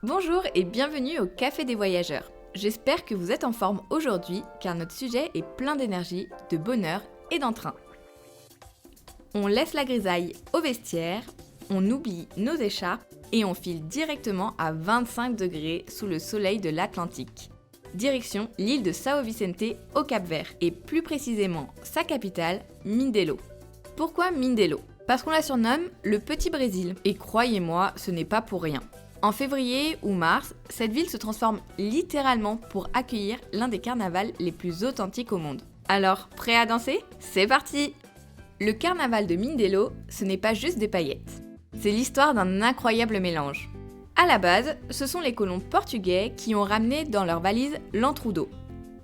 Bonjour et bienvenue au Café des Voyageurs. J'espère que vous êtes en forme aujourd'hui car notre sujet est plein d'énergie, de bonheur et d'entrain. On laisse la grisaille au vestiaire, on oublie nos écharpes et on file directement à 25 degrés sous le soleil de l'Atlantique. Direction l'île de São Vicente au Cap-Vert et plus précisément sa capitale, Mindelo. Pourquoi Mindelo ? Parce qu'on la surnomme le Petit Brésil et croyez-moi, ce n'est pas pour rien. En février ou mars, cette ville se transforme littéralement pour accueillir l'un des carnavals les plus authentiques au monde. Alors, prêt à danser ? C'est parti ! Le carnaval de Mindelo, ce n'est pas juste des paillettes. C'est l'histoire d'un incroyable mélange. À la base, ce sont les colons portugais qui ont ramené dans leurs valises l'entrudo,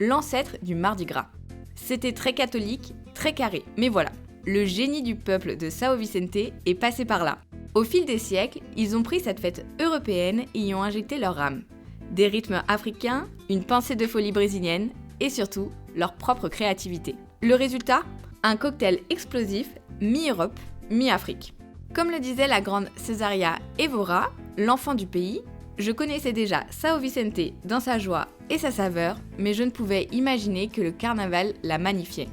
l'ancêtre du Mardi Gras. C'était très catholique, très carré, mais voilà, le génie du peuple de São Vicente est passé par là. Au fil des siècles, ils ont pris cette fête européenne et y ont injecté leur âme. Des rythmes africains, une pincée de folie brésilienne et surtout leur propre créativité. Le résultat ? Un cocktail explosif mi-Europe, mi-Afrique. Comme le disait la grande Cesaria Évora, l'enfant du pays, je connaissais déjà São Vicente dans sa joie et sa saveur, mais je ne pouvais imaginer que le carnaval la magnifiait.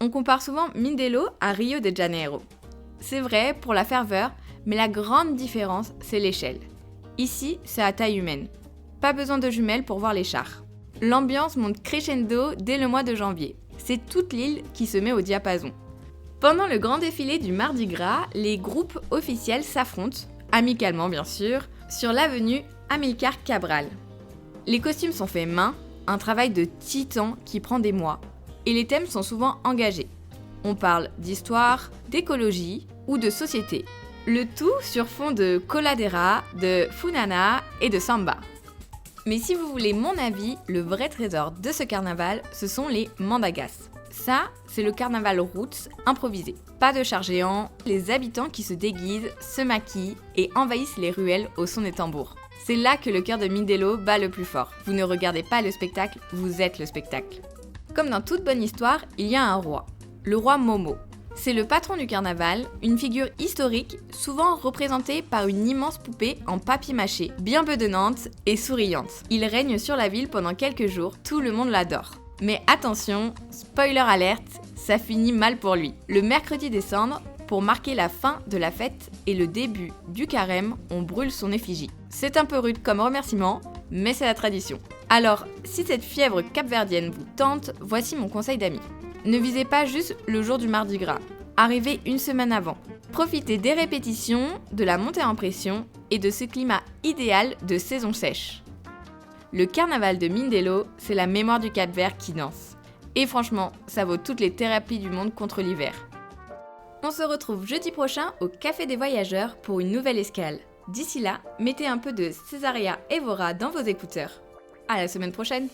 On compare souvent Mindelo à Rio de Janeiro. C'est vrai pour la ferveur, mais la grande différence, c'est l'échelle. Ici, c'est à taille humaine. Pas besoin de jumelles pour voir les chars. L'ambiance monte crescendo dès le mois de janvier. C'est toute l'île qui se met au diapason. Pendant le grand défilé du Mardi Gras, les groupes officiels s'affrontent, amicalement bien sûr, sur l'avenue Amilcar Cabral. Les costumes sont faits main, un travail de titan qui prend des mois, et les thèmes sont souvent engagés. On parle d'histoire, d'écologie ou de société. Le tout sur fond de coladera, de funana et de samba. Mais si vous voulez mon avis, le vrai trésor de ce carnaval, ce sont les mandagas. Ça, c'est le carnaval roots improvisé. Pas de chars géants, les habitants qui se déguisent, se maquillent et envahissent les ruelles au son des tambours. C'est là que le cœur de Mindelo bat le plus fort. Vous ne regardez pas le spectacle, vous êtes le spectacle. Comme dans toute bonne histoire, il y a un roi. Le roi Momo. C'est le patron du carnaval, une figure historique, souvent représentée par une immense poupée en papier mâché, bien bedonnante et souriante. Il règne sur la ville pendant quelques jours, tout le monde l'adore. Mais attention, spoiler alerte, ça finit mal pour lui. Le mercredi des cendres, pour marquer la fin de la fête et le début du carême, on brûle son effigie. C'est un peu rude comme remerciement, mais c'est la tradition. Alors, si cette fièvre capverdienne vous tente, voici mon conseil d'amis. Ne visez pas juste le jour du Mardi Gras, arrivez une semaine avant. Profitez des répétitions, de la montée en pression et de ce climat idéal de saison sèche. Le carnaval de Mindelo, c'est la mémoire du Cap-Vert qui danse. Et franchement, ça vaut toutes les thérapies du monde contre l'hiver. On se retrouve jeudi prochain au Café des Voyageurs pour une nouvelle escale. D'ici là, mettez un peu de Cesaria Évora dans vos écouteurs. À la semaine prochaine!